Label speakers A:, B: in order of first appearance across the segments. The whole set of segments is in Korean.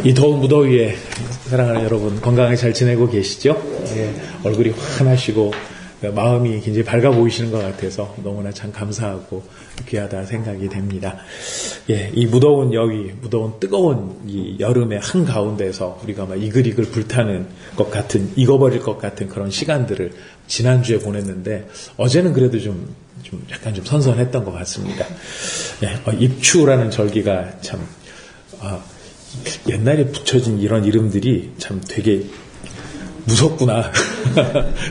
A: 이 더운 무더위에 사랑하는 여러분 건강하게 잘 지내고 계시죠? 예, 얼굴이 환하시고 마음이 굉장히 밝아 보이시는 것 같아서 너무나 참 감사하고 귀하다 생각이 됩니다. 예, 이 무더운 여위, 무더운 뜨거운 이 여름의 한가운데서 우리가 막 이글이글 불타는 것 같은, 익어버릴 것 같은 그런 시간들을 지난주에 보냈는데 어제는 그래도 약간 좀 선선했던 것 같습니다. 예, 입추라는 절기가 참 옛날에 붙여진 이런 이름들이 참 되게 무섭구나.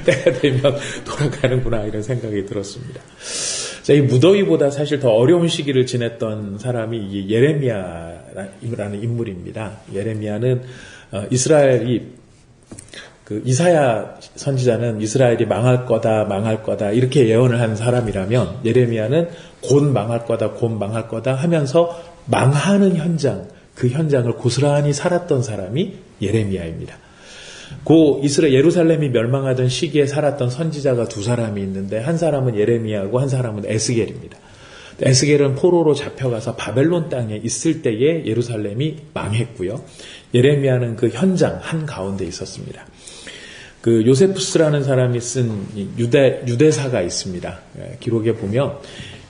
A: 때가 되면 돌아가는구나 이런 생각이 들었습니다. 자, 이 무더위보다 사실 더 어려운 시기를 지냈던 사람이 이 예레미야라는 인물입니다. 예레미야는 이스라엘이 이사야 선지자는 이스라엘이 망할 거다 이렇게 예언을 한 사람이라면 예레미야는 곧 망할 거다 하면서 망하는 현장, 그 현장을 고스란히 살았던 사람이 예레미야입니다. 예루살렘이 멸망하던 시기에 살았던 선지자가 두 사람이 있는데 한 사람은 예레미야고 한 사람은 에스겔입니다. 에스겔은 포로로 잡혀가서 바벨론 땅에 있을 때에 예루살렘이 망했고요. 예레미야는 그 현장 한가운데 있었습니다. 요세푸스라는 사람이 쓴 유대사가 있습니다. 기록에 보면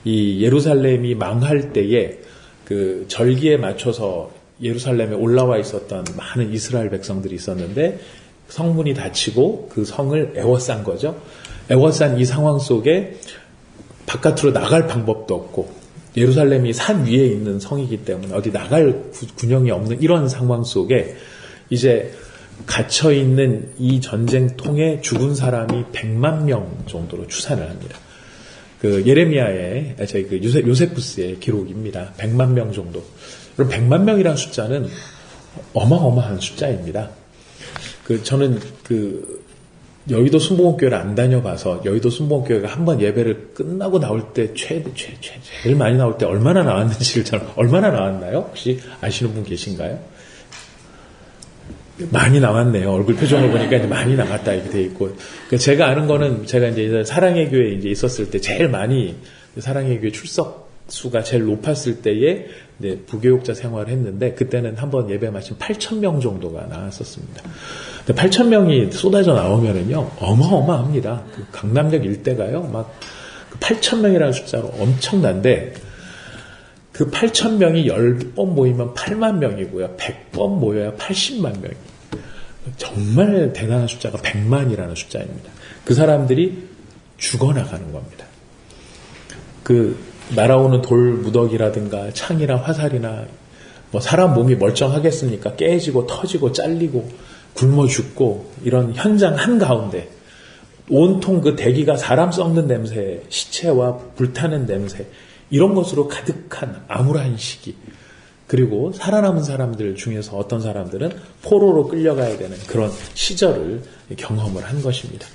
A: 이 예루살렘이 망할 때에 그 절기에 맞춰서 예루살렘에 올라와 있었던 많은 이스라엘 백성들이 있었는데 성문이 닫히고 그 성을 에워싼 거죠. 에워싼 이 상황 속에 바깥으로 나갈 방법도 없고 예루살렘이 산 위에 있는 성이기 때문에 어디 나갈 군형이 없는 이런 상황 속에 이제 갇혀있는 이 전쟁통에 죽은 사람이 100만 명 정도로 추산을 합니다. 예레미야의, 요세푸스의 기록입니다. 100만 명 정도. 그럼 100만 명이라는 숫자는 어마어마한 숫자입니다. 저는 여의도 순복음교회를 안 다녀봐서 여의도 순복음교회가 한번 예배를 끝나고 나올 때 제일 많이 나올 때 얼마나 나왔는지를 얼마나 나왔나요? 혹시 아시는 분 계신가요? 많이 나왔네요. 얼굴 표정을 보니까 이제 많이 나갔다 이렇게 돼 있고. 제가 아는 거는 제가 이제 사랑의 교회에 이제 있었을 때 제일 많이 사랑의 교회 출석 수가 제일 높았을 때에 이제 부교육자 생활을 했는데 그때는 한번 예배 마친 8,000명 정도가 나왔었습니다. 8,000명이 쏟아져 나오면은요 어마어마합니다. 강남역 일대가요 막 8,000명이라는 숫자로 엄청난데 그 8,000명이 10번 모이면 8만 명이고요. 100번 모여야 80만 명이. 정말 대단한 숫자가 100만이라는 숫자입니다. 그 사람들이 죽어나가는 겁니다. 날아오는 돌 무더기라든가 창이나 화살이나 사람 몸이 멀쩡하겠습니까? 깨지고 터지고 잘리고 굶어 죽고 이런 현장 한가운데 온통 그 대기가 사람 썩는 냄새, 시체와 불타는 냄새 이런 것으로 가득한 암울한 시기 그리고 살아남은 사람들 중에서 어떤 사람들은 포로로 끌려가야 되는 그런 시절을 경험을 한 것입니다.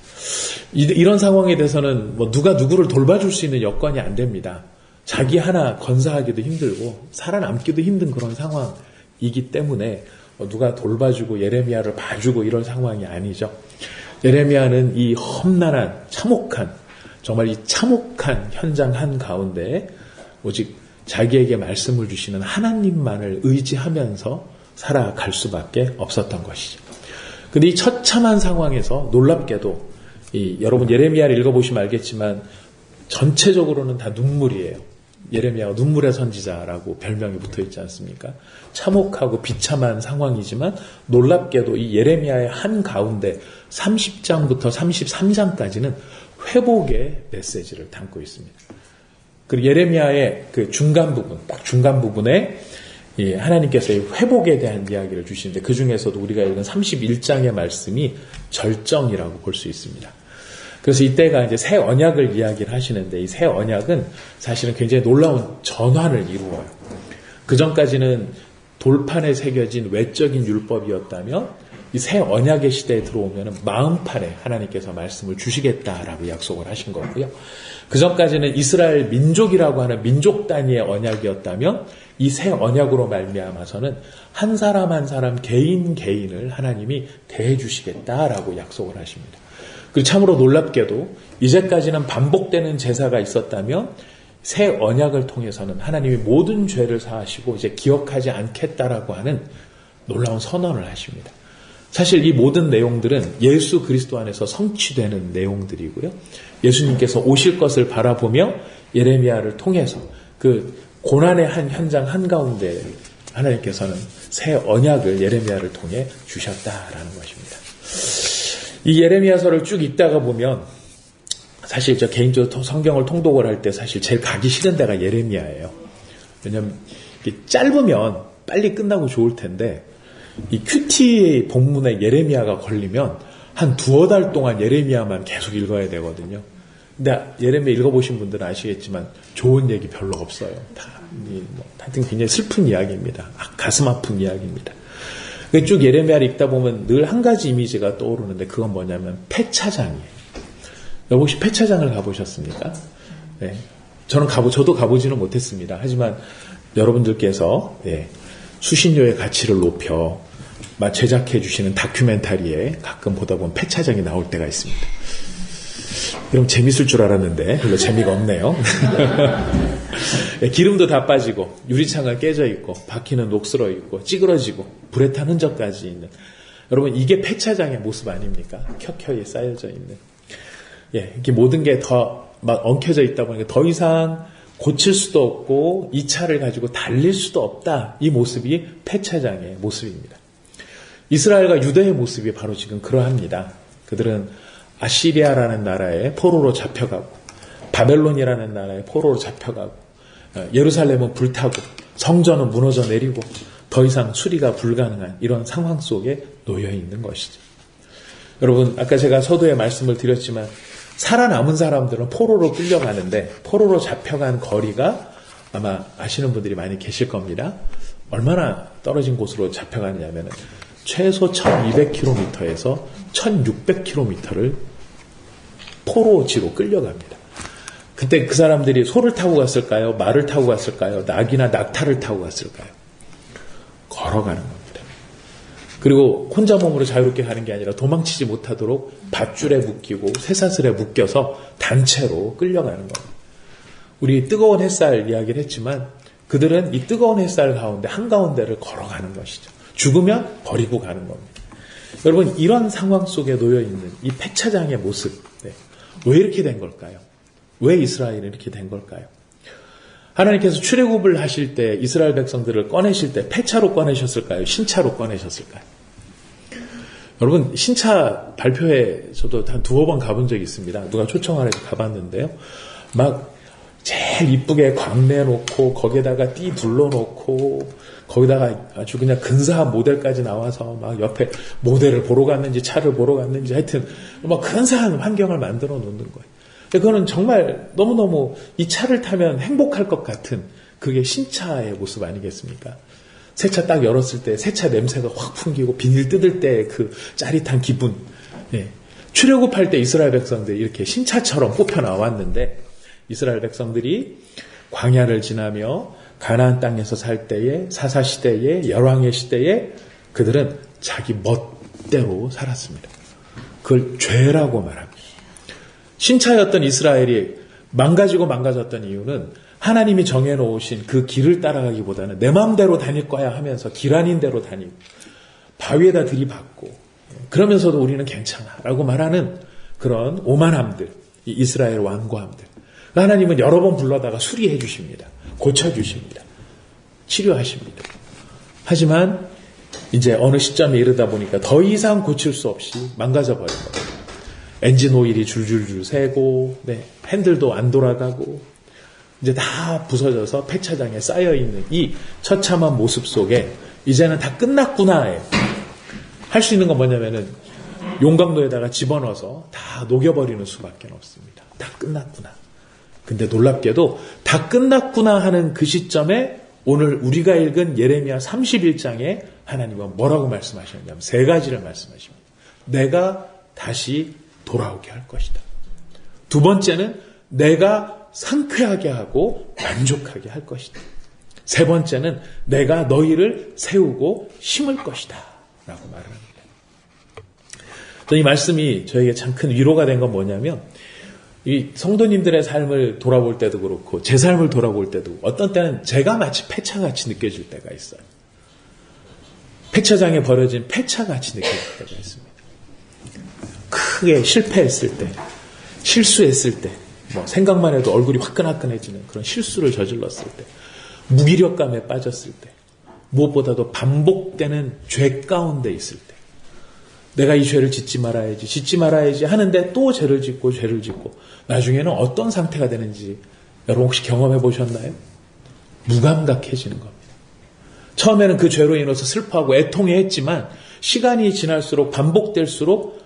A: 이런 상황에 대해서는 누가 누구를 돌봐줄 수 있는 여건이 안 됩니다. 자기 하나 건사하기도 힘들고 살아남기도 힘든 그런 상황이기 때문에 누가 돌봐주고 예레미야를 봐주고 이런 상황이 아니죠. 예레미야는 이 험난한 참혹한 정말 이 참혹한 현장 한가운데 오직 자기에게 말씀을 주시는 하나님만을 의지하면서 살아갈 수밖에 없었던 것이죠. 근데 이 처참한 상황에서 놀랍게도 여러분 예레미야를 읽어보시면 알겠지만 전체적으로는 다 눈물이에요. 예레미야가 눈물의 선지자라고 별명이 붙어있지 않습니까? 참혹하고 비참한 상황이지만 놀랍게도 이 예레미야의 한가운데 30장부터 33장까지는 회복의 메시지를 담고 있습니다. 그리고 예레미야의 중간 부분에 하나님께서 회복에 대한 이야기를 주시는데 그 중에서도 우리가 읽은 31장의 말씀이 절정이라고 볼 수 있습니다. 그래서 이때가 이제 새 언약을 이야기를 하시는데 이 새 언약은 사실은 굉장히 놀라운 전환을 이루어요. 그 전까지는 돌판에 새겨진 외적인 율법이었다면 이 새 언약의 시대에 들어오면 마음판에 하나님께서 말씀을 주시겠다라고 약속을 하신 거고요. 그 전까지는 이스라엘 민족이라고 하는 민족 단위의 언약이었다면 이 새 언약으로 말미암아서는 한 사람 한 사람 개인을 하나님이 대해 주시겠다라고 약속을 하십니다. 그리고 참으로 놀랍게도 이제까지는 반복되는 제사가 있었다면 새 언약을 통해서는 하나님이 모든 죄를 사하시고 이제 기억하지 않겠다라고 하는 놀라운 선언을 하십니다. 사실 이 모든 내용들은 예수 그리스도 안에서 성취되는 내용들이고요. 예수님께서 오실 것을 바라보며 예레미야를 통해서 그 고난의 한 현장 한가운데 하나님께서는 새 언약을 예레미야를 통해 주셨다라는 것입니다. 이 예레미야서를 쭉 읽다가 보면 사실 저 개인적으로 성경을 통독을 할 때 사실 제일 가기 싫은 데가 예레미야예요. 왜냐하면 짧으면 빨리 끝나고 좋을 텐데 이 큐티 본문에 예레미야가 걸리면 한 두어 달 동안 예레미야만 계속 읽어야 되거든요. 근데 예레미야 읽어보신 분들은 아시겠지만 좋은 얘기 별로 없어요. 하여튼 굉장히 슬픈 이야기입니다. 가슴 아픈 이야기입니다. 쭉 예레미야를 읽다 보면 늘 한 가지 이미지가 떠오르는데 그건 뭐냐면 폐차장이에요. 여러분 혹시 폐차장을 가보셨습니까? 네. 저도 가보지는 못했습니다. 하지만 여러분들께서 수신료의 가치를 높여 제작해 주시는 다큐멘터리에 가끔 보다 보면 폐차장이 나올 때가 있습니다. 그럼 재밌을 줄 알았는데 별로 재미가 없네요. 기름도 다 빠지고 유리창은 깨져 있고 바퀴는 녹슬어 있고 찌그러지고 불에 탄 흔적까지 있는, 여러분 이게 폐차장의 모습 아닙니까? 켜켜이 쌓여져 있는. 이렇게 모든 게 더 막 엉켜져 있다 보니까 더 이상 고칠 수도 없고 이 차를 가지고 달릴 수도 없다. 이 모습이 폐차장의 모습입니다. 이스라엘과 유다의 모습이 바로 지금 그러합니다. 그들은 아시리아라는 나라에 포로로 잡혀가고 바벨론이라는 나라에 포로로 잡혀가고 예루살렘은 불타고 성전은 무너져 내리고 더 이상 수리가 불가능한 이런 상황 속에 놓여 있는 것이죠. 여러분 아까 제가 서두에 말씀을 드렸지만 살아남은 사람들은 포로로 끌려가는데 포로로 잡혀간 거리가 아마 아시는 분들이 많이 계실 겁니다. 얼마나 떨어진 곳으로 잡혀가느냐면 최소 1200km에서 1600km를 포로지로 끌려갑니다. 그때 그 사람들이 소를 타고 갔을까요? 말을 타고 갔을까요? 낙이나 낙타를 타고 갔을까요? 걸어가는 겁니다. 그리고 혼자 몸으로 자유롭게 가는 게 아니라 도망치지 못하도록 밧줄에 묶이고 쇠사슬에 묶여서 단체로 끌려가는 겁니다. 우리 뜨거운 햇살 이야기를 했지만 그들은 이 뜨거운 햇살 가운데 한가운데를 걸어가는 것이죠. 죽으면 버리고 가는 겁니다. 여러분 이런 상황 속에 놓여있는 이 폐차장의 모습, 왜 이렇게 된 걸까요? 왜 이스라엘이 이렇게 된 걸까요? 하나님께서 출애굽을 하실 때 이스라엘 백성들을 꺼내실 때 폐차로 꺼내셨을까요? 신차로 꺼내셨을까요? 여러분 신차 발표회 저도 한 두어 번 가본 적이 있습니다. 누가 초청을 해서 가봤는데요. 막 제일 이쁘게 광내놓고 거기에다가 띠 둘러놓고 거기다가 아주 그냥 근사한 모델까지 나와서 막 옆에 모델을 보러 갔는지 차를 보러 갔는지 하여튼 막 근사한 환경을 만들어 놓는 거예요. 그거는 정말 너무너무 이 차를 타면 행복할 것 같은 그게 신차의 모습 아니겠습니까? 새 차 딱 열었을 때 새 차 냄새가 확 풍기고 비닐 뜯을 때 그 짜릿한 기분. 출애굽할 때 이스라엘 백성들이 이렇게 신차처럼 뽑혀 나왔는데 이스라엘 백성들이 광야를 지나며 가나안 땅에서 살 때에 사사시대에 열왕의 시대에 그들은 자기 멋대로 살았습니다. 그걸 죄라고 말합니다. 신차였던 이스라엘이 망가졌던 이유는 하나님이 정해놓으신 그 길을 따라가기보다는 내 마음대로 다닐 거야 하면서 길 아닌 대로 다니고 바위에다 들이받고 그러면서도 우리는 괜찮아 라고 말하는 그런 오만함들, 이 이스라엘 완고함들. 하나님은 여러 번 불러다가 수리해 주십니다. 고쳐주십니다. 치료하십니다. 하지만 이제 어느 시점에 이르다 보니까 더 이상 고칠 수 없이 망가져 버린 겁니다. 엔진 오일이 줄줄줄 새고 핸들도 안 돌아가고 이제 다 부서져서 폐차장에 쌓여있는 이 처참한 모습 속에 이제는 다 끝났구나. 할 수 있는 건 뭐냐면은 용광로에다가 집어넣어서 다 녹여버리는 수밖에 없습니다. 다 끝났구나. 근데 놀랍게도 다 끝났구나 하는 그 시점에 오늘 우리가 읽은 예레미야 31장에 하나님은 뭐라고 말씀하셨냐면 세 가지를 말씀하십니다. 내가 다시 돌아오게 할 것이다. 두 번째는 내가 상쾌하게 하고 만족하게 할 것이다. 세 번째는 내가 너희를 세우고 심을 것이다. 라고 말을 합니다. 이 말씀이 저에게 참 큰 위로가 된 건 뭐냐면 이 성도님들의 삶을 돌아볼 때도 그렇고 제 삶을 돌아볼 때도 어떤 때는 제가 마치 폐차같이 느껴질 때가 있어요. 폐차장에 버려진 폐차같이 느껴질 때가 있습니다. 크게 실패했을 때, 실수했을 때, 생각만 해도 얼굴이 화끈화끈해지는 그런 실수를 저질렀을 때, 무기력감에 빠졌을 때, 무엇보다도 반복되는 죄 가운데 있을 때, 내가 이 죄를 짓지 말아야지 하는데 또 죄를 짓고 나중에는 어떤 상태가 되는지 여러분 혹시 경험해 보셨나요? 무감각해지는 겁니다. 처음에는 그 죄로 인해서 슬퍼하고 애통해했지만 시간이 지날수록 반복될수록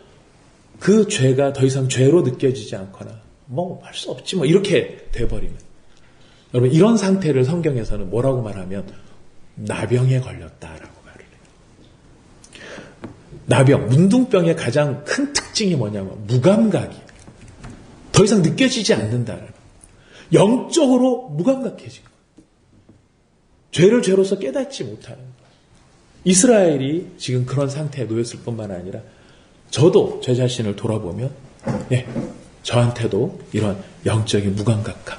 A: 그 죄가 더 이상 죄로 느껴지지 않거나 할 수 없지 이렇게 돼버리면, 여러분 이런 상태를 성경에서는 뭐라고 말하면 나병에 걸렸다라고 말을 해요. 나병, 문둥병의 가장 큰 특징이 뭐냐면 무감각이에요. 더 이상 느껴지지 않는다라는 거예요. 영적으로 무감각해진 거예요. 죄를 죄로서 깨닫지 못하는 거예요. 이스라엘이 지금 그런 상태에 놓였을 뿐만 아니라 저도 제 자신을 돌아보면 저한테도 이런 영적인 무감각함,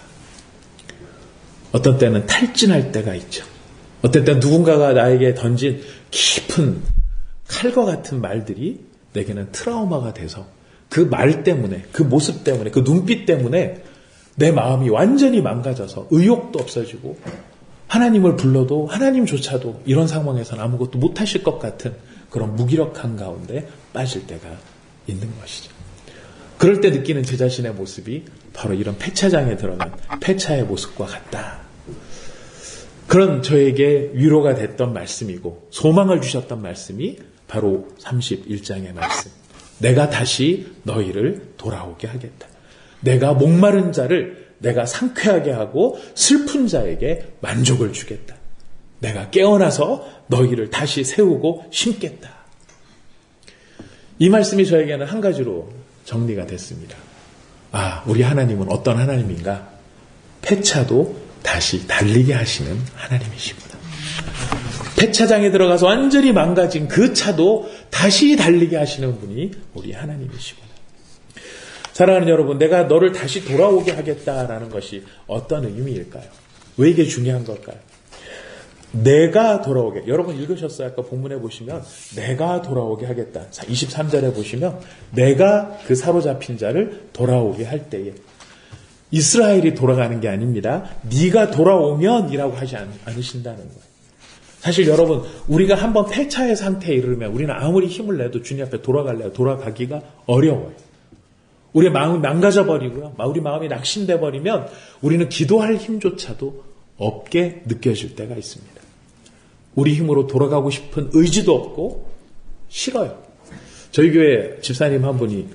A: 어떤 때는 탈진할 때가 있죠. 어떤 때는 누군가가 나에게 던진 깊은 칼과 같은 말들이 내게는 트라우마가 돼서 그 말 때문에, 그 모습 때문에, 그 눈빛 때문에 내 마음이 완전히 망가져서 의욕도 없어지고 하나님을 불러도 하나님조차도 이런 상황에서는 아무것도 못하실 것 같은 그런 무기력한 가운데 빠질 때가 있는 것이죠. 그럴 때 느끼는 제 자신의 모습이 바로 이런 폐차장에 들어간 폐차의 모습과 같다. 그런 저에게 위로가 됐던 말씀이고 소망을 주셨던 말씀이 바로 31장의 말씀. 내가 다시 너희를 돌아오게 하겠다. 내가 목마른 자를 내가 상쾌하게 하고 슬픈 자에게 만족을 주겠다. 내가 깨어나서 너희를 다시 세우고 심겠다. 이 말씀이 저에게는 한 가지로 정리가 됐습니다. 우리 하나님은 어떤 하나님인가? 폐차도 다시 달리게 하시는 하나님이시구나. 폐차장에 들어가서 완전히 망가진 그 차도 다시 달리게 하시는 분이 우리 하나님이시구나. 사랑하는 여러분, 내가 너를 다시 돌아오게 하겠다라는 것이 어떤 의미일까요? 왜 이게 중요한 걸까요? 내가 돌아오게. 여러분 읽으셨어요? 아까 본문에 보시면 내가 돌아오게 하겠다. 23절에 보시면 내가 그 사로잡힌 자를 돌아오게 할 때에 이스라엘이 돌아가는 게 아닙니다. 네가 돌아오면 이라고 하지 않으신다는 거예요. 사실 여러분, 우리가 한번 폐차의 상태에 이르면 우리는 아무리 힘을 내도 주님 앞에 돌아가기가 어려워요. 우리의 마음이 망가져버리고요. 우리 마음이 낙심돼버리면 우리는 기도할 힘조차도 없게 느껴질 때가 있습니다. 우리 힘으로 돌아가고 싶은 의지도 없고 싫어요. 저희 교회 집사님 한 분이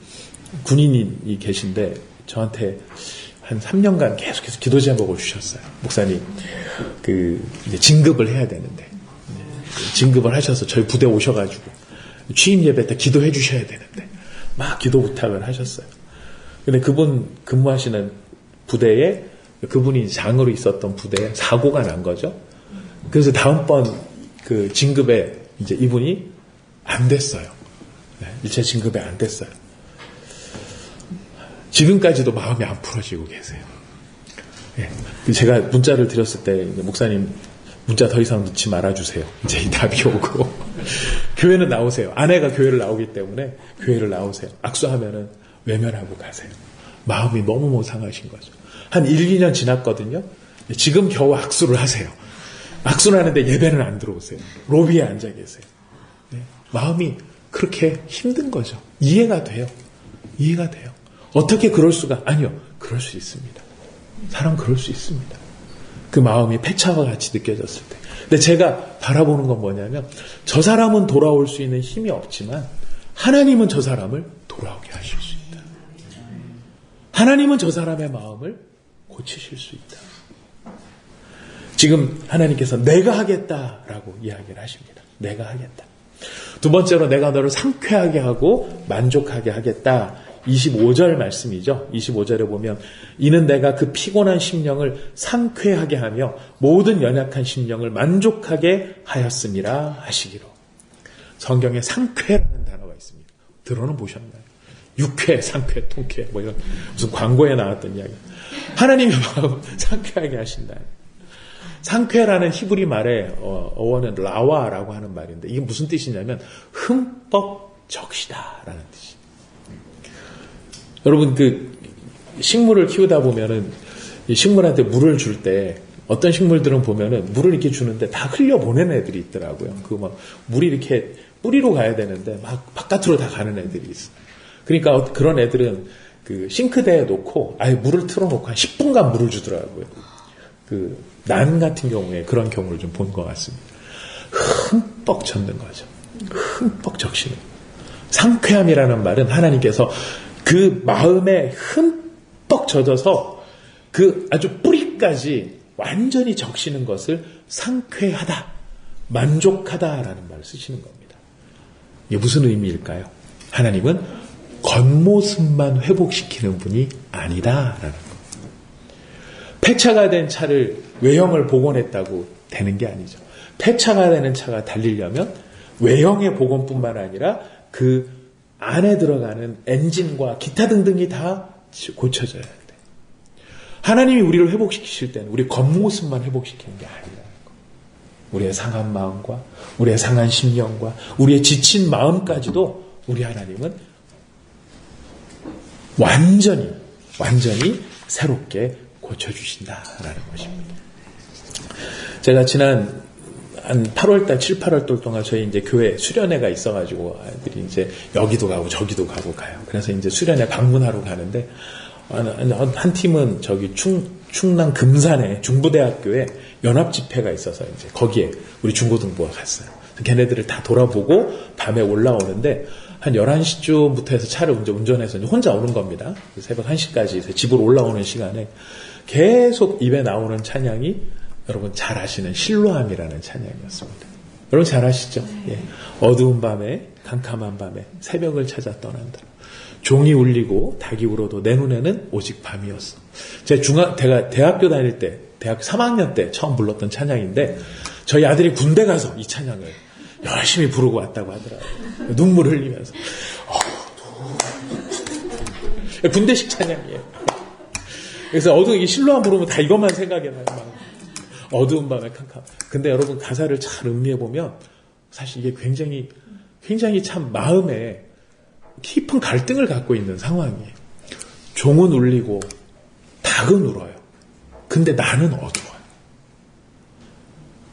A: 군인이 계신데 저한테 한 3년간 계속해서 기도 제목을 주셨어요. 목사님, 이제 진급을 해야 되는데 진급을 하셔서 저희 부대 오셔가지고 취임 예배 때 기도해 주셔야 되는데 막 기도 부탁을 하셨어요. 근데 그분 근무하시는 부대에 그분이 장으로 있었던 부대에 사고가 난 거죠. 그래서 다음번 그 진급에 이제 이분이 안 됐어요. 일체 진급에 안 됐어요. 지금까지도 마음이 안 풀어지고 계세요. 제가 문자를 드렸을 때 목사님 문자 더 이상 넣지 말아주세요. 이제 이 답이 오고 교회는 나오세요. 아내가 교회를 나오기 때문에 교회를 나오세요. 악수하면은 외면하고 가세요. 마음이 너무 상하신 거죠. 한 1, 2년 지났거든요. 지금 겨우 악수를 하세요. 악수를 하는데 예배는 안 들어오세요. 로비에 앉아 계세요. 마음이 그렇게 힘든 거죠. 이해가 돼요. 이해가 돼요. 어떻게 그럴 수가? 아니요. 그럴 수 있습니다. 사람 그럴 수 있습니다. 그 마음이 폐차와 같이 느껴졌을 때. 근데 제가 바라보는 건 뭐냐면 저 사람은 돌아올 수 있는 힘이 없지만 하나님은 저 사람을 돌아오게 하실 수 있다. 하나님은 저 사람의 마음을 고치실 수 있다. 지금 하나님께서 내가 하겠다라고 이야기를 하십니다. 내가 하겠다. 두 번째로 내가 너를 상쾌하게 하고 만족하게 하겠다. 25절 말씀이죠. 25절에 보면 이는 내가 그 피곤한 심령을 상쾌하게 하며 모든 연약한 심령을 만족하게 하였음이라 하시기로. 성경에 상쾌라는 단어가 있습니다. 들어는 보셨나요? 유쾌, 상쾌, 통쾌 이런 무슨 광고에 나왔던 이야기. 하나님의 마음을 상쾌하게 하신다. 상쾌라는 히브리 말의 어원은 라와라고 하는 말인데 이게 무슨 뜻이냐면 흠뻑 적시다라는 뜻이에요. 여러분 그 식물을 키우다 보면은 이 식물한테 물을 줄 때 어떤 식물들은 보면은 물을 이렇게 주는데 다 흘려 보내는 애들이 있더라고요. 그 막 물이 이렇게 뿌리로 가야 되는데 막 바깥으로 다 가는 애들이 있어요. 그러니까 그런 애들은 그 싱크대에 놓고 아예 물을 틀어놓고 한 10분간 물을 주더라고요. 그 난 같은 경우에 그런 경우를 좀 본 것 같습니다. 흠뻑 젖는 거죠. 흠뻑 적시는. 상쾌함이라는 말은 하나님께서 그 마음에 흠뻑 젖어서 그 아주 뿌리까지 완전히 적시는 것을 상쾌하다, 만족하다라는 말을 쓰시는 겁니다. 이게 무슨 의미일까요? 하나님은 겉모습만 회복시키는 분이 아니다라는 겁니다. 폐차가 된 차를 외형을 복원했다고 되는 게 아니죠. 폐차가 되는 차가 달리려면 외형의 복원뿐만 아니라 그 안에 들어가는 엔진과 기타 등등이 다 고쳐져야 돼. 하나님이 우리를 회복시키실 때는 우리 겉모습만 회복시키는 게 아니라는 거. 우리의 상한 마음과 우리의 상한 심령과 우리의 지친 마음까지도 우리 하나님은 완전히 새롭게 고쳐주신다라는 것입니다. 제가 지난 한 8월달, 7, 8월달 동안 저희 이제 교회 수련회가 있어가지고 아이들이 이제 여기도 가고 저기도 가고 가요. 그래서 이제 수련회 방문하러 가는데 한 팀은 저기 충남 금산에 중부대학교에 연합 집회가 있어서 이제 거기에 우리 중고등부가 갔어요. 걔네들을 다 돌아보고 밤에 올라오는데 한 11시쯤부터 해서 차를 운전해서 혼자 오는 겁니다. 새벽 1시까지 집으로 올라오는 시간에 계속 입에 나오는 찬양이 여러분 잘 아시는 실로암이라는 찬양이었습니다. 여러분 잘 아시죠? 예. 어두운 밤에 캄캄한 밤에 새벽을 찾아 떠난다. 종이 울리고 닭이 울어도 내 눈에는 오직 밤이었어. 제가 대학교 다닐 때 대학교 3학년 때 처음 불렀던 찬양인데 저희 아들이 군대 가서 이 찬양을 열심히 부르고 왔다고 하더라고요. 눈물 흘리면서 군대식 찬양이에요. 그래서 이게 실로암 부르면 다 이것만 생각이 나요. 어두운 밤에 캄캄. 근데 여러분 가사를 잘 음미해 보면 사실 이게 굉장히 참 마음에 깊은 갈등을 갖고 있는 상황이에요. 종은 울리고 닭은 울어요. 근데 나는 어두워요.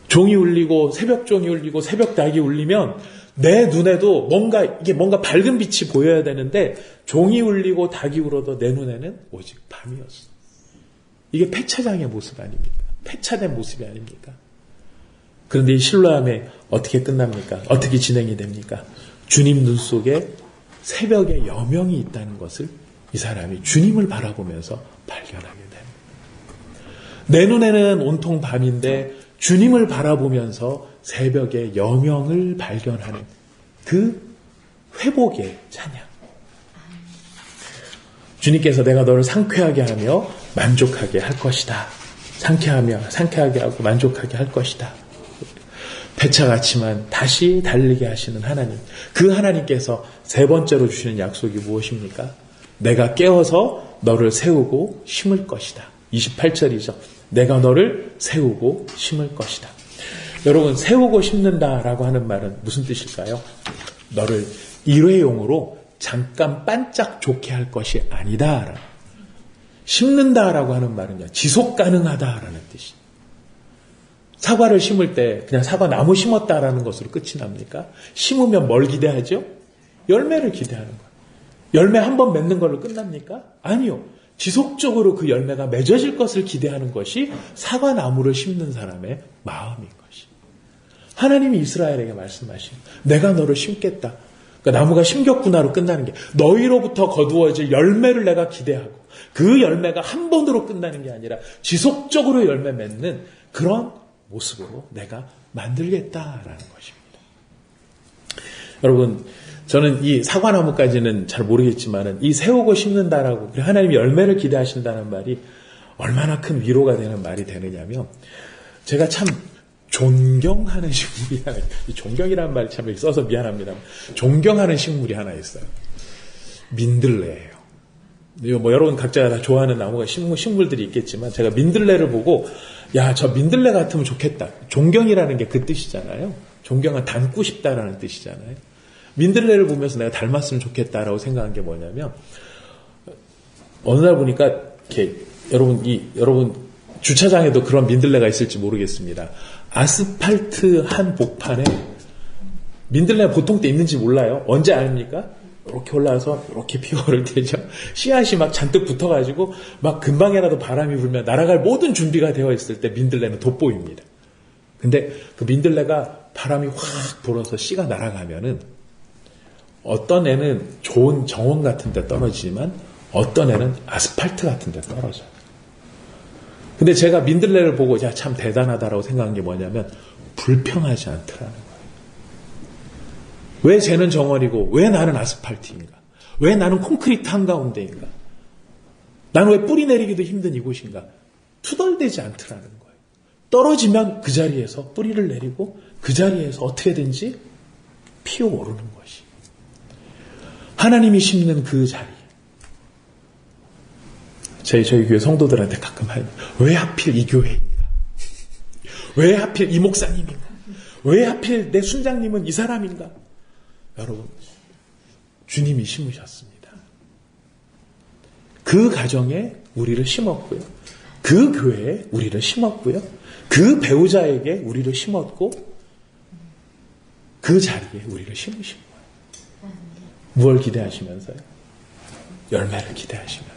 A: 종이 울리고 새벽종이 울리고 새벽닭이 울리면 내 눈에도 뭔가 밝은 빛이 보여야 되는데 종이 울리고 닭이 울어도 내 눈에는 오직 밤이었어. 이게 폐차장의 모습 아닙니까? 폐차된 모습이 아닙니까? 그런데 이 실로암에 어떻게 끝납니까? 어떻게 진행이 됩니까? 주님 눈 속에 새벽의 여명이 있다는 것을 이 사람이 주님을 바라보면서 발견하게 됩니다. 내 눈에는 온통 밤인데 주님을 바라보면서 새벽의 여명을 발견하는 그 회복의 찬양. 주님께서 내가 너를 상쾌하게 하며 만족하게 할 것이다. 상쾌하게 하고 만족하게 할 것이다. 배차같지만 다시 달리게 하시는 하나님. 그 하나님께서 세 번째로 주시는 약속이 무엇입니까? 내가 깨어서 너를 세우고 심을 것이다. 28절이죠. 내가 너를 세우고 심을 것이다. 여러분, 세우고 심는다라고 하는 말은 무슨 뜻일까요? 너를 일회용으로 잠깐 반짝 좋게 할 것이 아니다. 심는다라고 하는 말은요, 지속 가능하다라는 뜻이에요. 사과를 심을 때 그냥 사과 나무 심었다라는 것으로 끝이 납니까? 심으면 뭘 기대하죠? 열매를 기대하는 거예요. 열매 한 번 맺는 걸로 끝납니까? 아니요. 지속적으로 그 열매가 맺어질 것을 기대하는 것이 사과나무를 심는 사람의 마음인 것이. 하나님이 이스라엘에게 말씀하신 내가 너를 심겠다. 그러니까 나무가 심겼구나로 끝나는 게 너희로부터 거두어질 열매를 내가 기대하고 그 열매가 한 번으로 끝나는 게 아니라 지속적으로 열매 맺는 그런 모습으로 내가 만들겠다라는 것입니다. 여러분, 저는 이 사과나무까지는 잘 모르겠지만은 이 세우고 심는다라고 그리고 하나님이 열매를 기대하신다는 말이 얼마나 큰 위로가 되는 말이 되느냐면 제가 참 존경하는 식물이 하나 있어요. 존경이라는 말이 참 써서 미안합니다. 존경하는 식물이 하나 있어요. 민들레예요. 이거 뭐 여러분 각자가 다 좋아하는 나무가 식물들이 있겠지만 제가 민들레를 보고 야, 저 민들레 같으면 좋겠다. 존경이라는 게 그 뜻이잖아요. 존경은 닮고 싶다라는 뜻이잖아요. 민들레를 보면서 내가 닮았으면 좋겠다라고 생각한 게 뭐냐면, 어느 날 보니까 이렇게 여러분 주차장에도 그런 민들레가 있을지 모르겠습니다. 아스팔트 한 복판에 민들레가 보통 때 있는지 몰라요. 언제 아닙니까? 이렇게 올라와서 이렇게 피어오를 때죠. 씨앗이 막 잔뜩 붙어가지고 막 금방이라도 바람이 불면 날아갈 모든 준비가 되어 있을 때 민들레는 돋보입니다. 근데 그 민들레가 바람이 확 불어서 씨가 날아가면은 어떤 애는 좋은 정원 같은 데 떨어지지만 어떤 애는 아스팔트 같은 데 떨어져요. 근데 제가 민들레를 보고 야, 참 대단하다라고 생각한 게 뭐냐면 불평하지 않더라는 거예요. 왜 쟤는 정원이고 왜 나는 아스팔트인가? 왜 나는 콘크리트 한가운데인가? 나는 왜 뿌리 내리기도 힘든 이곳인가? 투덜대지 않더라는 거예요. 떨어지면 그 자리에서 뿌리를 내리고 그 자리에서 어떻게든지 피어오르는 것이. 하나님이 심는 그 자리. 저희 교회 성도들한테 가끔 하는 왜 하필 이 교회인가? 왜 하필 이 목사님인가? 왜 하필 내 순장님은 이 사람인가? 여러분, 주님이 심으셨습니다. 그 가정에 우리를 심었고요. 그 교회에 우리를 심었고요. 그 배우자에게 우리를 심었고 그 자리에 우리를 심으신 거예요. 무엇을 기대하시면서요? 열매를 기대하시면서.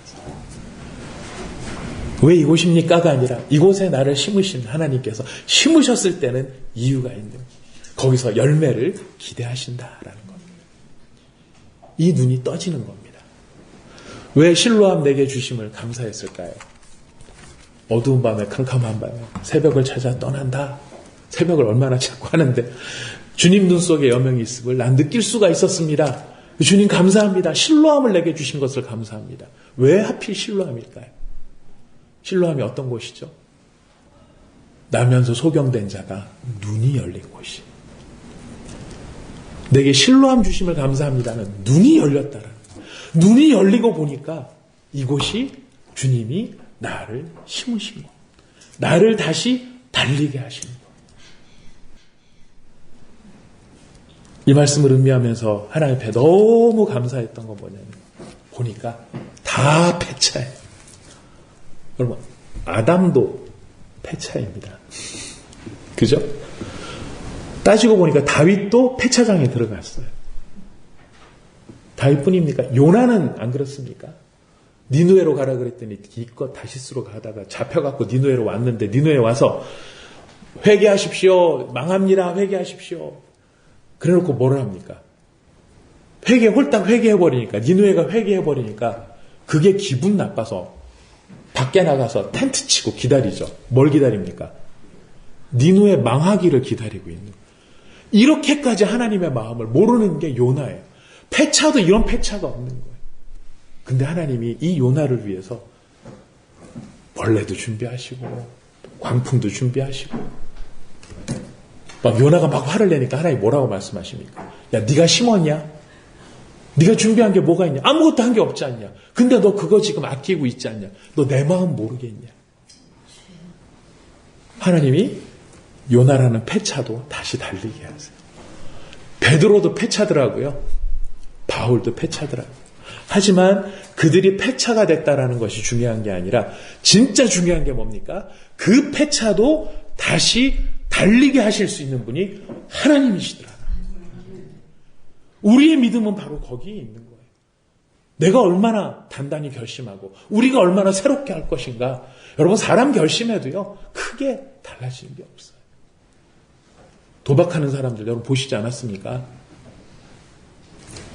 A: 왜 이곳입니까가 아니라 이곳에 나를 심으신 하나님께서 심으셨을 때는 이유가 있는 거기서 열매를 기대하신다라는 겁니다. 이 눈이 떠지는 겁니다. 왜 실로암 내게 주심을 감사했을까요? 어두운 밤에 캄캄한 밤에 새벽을 찾아 떠난다. 새벽을 얼마나 찾고 하는데 주님 눈 속에 여명이 있음을 난 느낄 수가 있었습니다. 주님 감사합니다. 실로암을 내게 주신 것을 감사합니다. 왜 하필 실로암일까요? 실로암이 어떤 곳이죠? 나면서 소경된 자가 눈이 열린 곳이. 내게 실로암 주심을 감사합니다는 눈이 열렸다라는 거예요. 눈이 열리고 보니까 이곳이 주님이 나를 심으신 것. 나를 다시 달리게 하시는 것. 이 말씀을 음미하면서 하나님 앞에 너무 감사했던 건 뭐냐면 보니까 다 폐차예요. 여러분, 아담도 폐차입니다. 그죠? 따지고 보니까 다윗도 폐차장에 들어갔어요. 다윗뿐입니까? 요나는 안 그렇습니까? 니누에로 가라 그랬더니 기껏 다시스로 가다가 잡혀갖고 니누에로 왔는데 니누에 와서 회개하십시오. 망합니다. 회개하십시오. 그래놓고 뭐를 합니까? 홀딱 회개해버리니까 니누에가 회개해버리니까 그게 기분 나빠서 밖에 나가서 텐트 치고 기다리죠. 뭘 기다립니까? 니누에 망하기를 기다리고 있는 거예요. 이렇게까지 하나님의 마음을 모르는 게 요나예요. 폐차도 이런 폐차가 없는 거예요. 근데 하나님이 이 요나를 위해서 벌레도 준비하시고 광풍도 준비하시고 막 요나가 막 화를 내니까 하나님이 뭐라고 말씀하십니까? 야, 네가 심었냐? 네가 준비한 게 뭐가 있냐? 아무것도 한 게 없지 않냐? 근데 너 그거 지금 아끼고 있지 않냐? 너 내 마음 모르겠냐? 하나님이 요나라는 폐차도 다시 달리게 하세요. 베드로도 폐차더라고요. 바울도 폐차더라고요. 하지만 그들이 폐차가 됐다라는 것이 중요한 게 아니라 진짜 중요한 게 뭡니까? 그 폐차도 다시 달리게 하실 수 있는 분이 하나님이시더라. 우리의 믿음은 바로 거기에 있는 거예요. 내가 얼마나 단단히 결심하고 우리가 얼마나 새롭게 할 것인가. 여러분, 사람 결심해도요 크게 달라지는 게 없어요. 도박하는 사람들 여러분 보시지 않았습니까?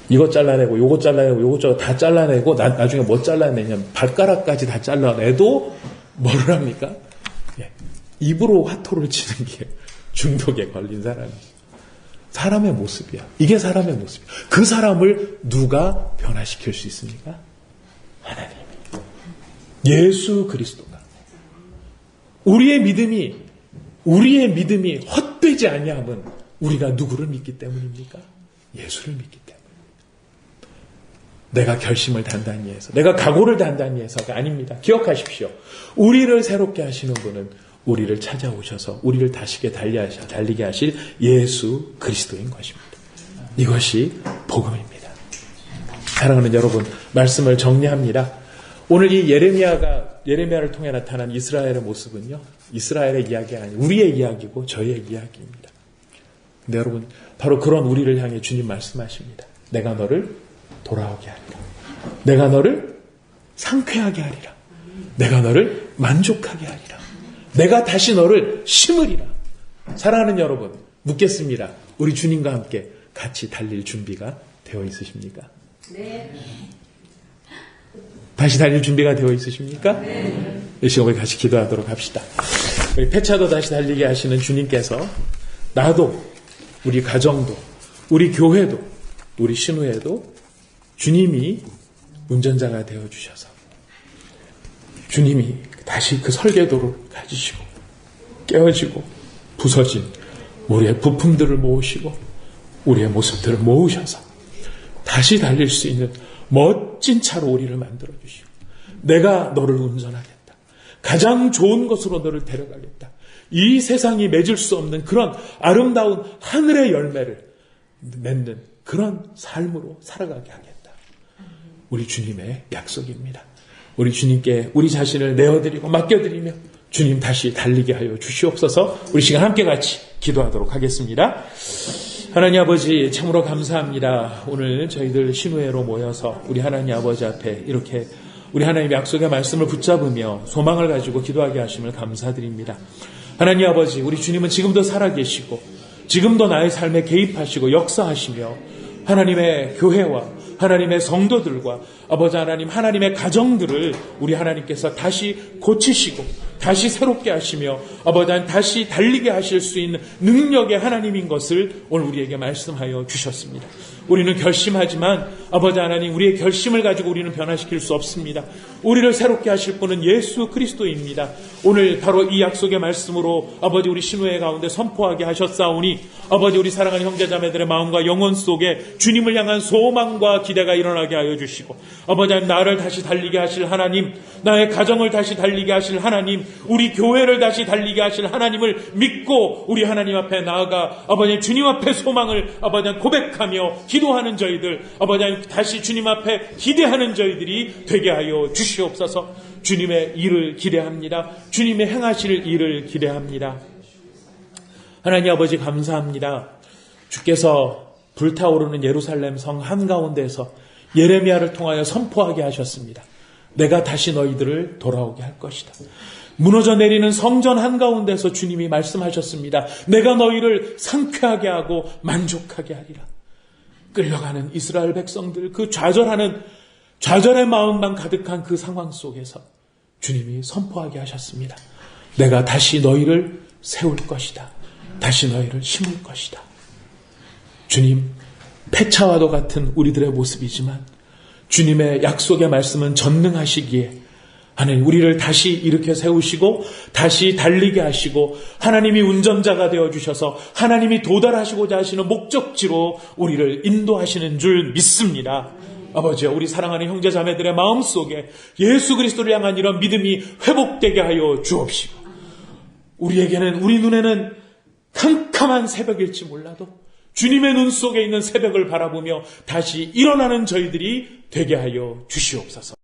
A: 이것 잘라내고 요것 잘라내고 요것저것 다 잘라내고 나중에 뭐 잘라내냐면 발가락까지 다 잘라내도 뭐를 합니까? 입으로 화토를 치는 게 중독에 걸린 사람이죠. 사람의 모습이야. 이게 사람의 모습이야. 그 사람을 누가 변화시킬 수 있습니까? 하나님이. 예수 그리스도가. 우리의 믿음이 헛되지 아니함은 우리가 누구를 믿기 때문입니까? 예수를 믿기 때문입니다. 내가 결심을 단단히 해서, 내가 각오를 단단히 해서가 아닙니다. 기억하십시오. 우리를 새롭게 하시는 분은 우리를 찾아오셔서 우리를 달리게 하실 예수 그리스도인 것입니다. 이것이 복음입니다. 사랑하는 여러분, 말씀을 정리합니다. 오늘 이 예레미야를 통해 나타난 이스라엘의 모습은요, 이스라엘의 이야기가 아니고 우리의 이야기고 저희의 이야기입니다. 근데 여러분, 바로 그런 우리를 향해 주님 말씀하십니다. 내가 너를 돌아오게 하리라. 내가 너를 상쾌하게 하리라. 내가 너를 만족하게 하리라. 내가 다시 너를 심으리라. 사랑하는 여러분, 묻겠습니다. 우리 주님과 함께 같이 달릴 준비가 되어 있으십니까? 네. 다시 달릴 준비가 되어 있으십니까? 네. 이 시간에 같이 기도하도록 합시다. 우리 폐차도 다시 달리게 하시는 주님께서 나도, 우리 가정도, 우리 교회도, 우리 신우회도 주님이 운전자가 되어주셔서 주님이 다시 그 설계도를 가지시고 깨어지고 부서진 우리의 부품들을 모으시고 우리의 모습들을 모으셔서 다시 달릴 수 있는 멋진 차로 우리를 만들어주시고 내가 너를 운전하겠다. 가장 좋은 곳으로 너를 데려가겠다. 이 세상이 맺을 수 없는 그런 아름다운 하늘의 열매를 맺는 그런 삶으로 살아가게 하겠다. 우리 주님의 약속입니다. 우리 주님께 우리 자신을 내어드리고 맡겨드리며 주님 다시 달리게 하여 주시옵소서. 우리 시간 함께 같이 기도하도록 하겠습니다. 하나님 아버지, 참으로 감사합니다. 오늘 저희들 신우회로 모여서 우리 하나님 아버지 앞에 이렇게 우리 하나님의 약속의 말씀을 붙잡으며 소망을 가지고 기도하게 하심을 감사드립니다. 하나님 아버지, 우리 주님은 지금도 살아계시고 지금도 나의 삶에 개입하시고 역사하시며 하나님의 교회와 하나님의 성도들과 아버지 하나님, 하나님의 가정들을 우리 하나님께서 다시 고치시고 다시 새롭게 하시며 아버지 하나님 다시 달리게 하실 수 있는 능력의 하나님인 것을 오늘 우리에게 말씀하여 주셨습니다. 우리는 결심하지만 아버지 하나님, 우리의 결심을 가지고 우리는 변화시킬 수 없습니다. 우리를 새롭게 하실 분은 예수 그리스도입니다. 오늘 바로 이 약속의 말씀으로 아버지 우리 신우회 가운데 선포하게 하셨사오니 아버지 우리 사랑하는 형제자매들의 마음과 영혼 속에 주님을 향한 소망과 기대가 일어나게 하여 주시고 아버지 하나님, 나를 다시 달리게 하실 하나님, 나의 가정을 다시 달리게 하실 하나님, 우리 교회를 다시 달리게 하실 하나님을 믿고 우리 하나님 앞에 나아가 아버지 주님 앞에 소망을 아버지 고백하며 기도하는 저희들, 아버지 하나님 다시 주님 앞에 기대하는 저희들이 되게 하여 주시옵소서. 주님의 일을 기대합니다. 주님의 행하실 일을 기대합니다. 하나님 아버지 감사합니다. 주께서 불타오르는 예루살렘 성 한가운데에서 예레미야를 통하여 선포하게 하셨습니다. 내가 다시 너희들을 돌아오게 할 것이다. 무너져 내리는 성전 한가운데서 주님이 말씀하셨습니다. 내가 너희를 상쾌하게 하고 만족하게 하리라. 끌려가는 이스라엘 백성들, 그 좌절의 마음만 가득한 그 상황 속에서 주님이 선포하게 하셨습니다. 내가 다시 너희를 세울 것이다. 다시 너희를 심을 것이다. 주님, 폐차와도 같은 우리들의 모습이지만 주님의 약속의 말씀은 전능하시기에 하나님, 우리를 다시 일으켜 세우시고 다시 달리게 하시고 하나님이 운전자가 되어주셔서 하나님이 도달하시고자 하시는 목적지로 우리를 인도하시는 줄 믿습니다. 아버지, 우리 사랑하는 형제자매들의 마음속에 예수 그리스도를 향한 이런 믿음이 회복되게 하여 주옵시고 우리에게는, 우리 눈에는 캄캄한 새벽일지 몰라도 주님의 눈 속에 있는 새벽을 바라보며 다시 일어나는 저희들이 되게 하여 주시옵소서.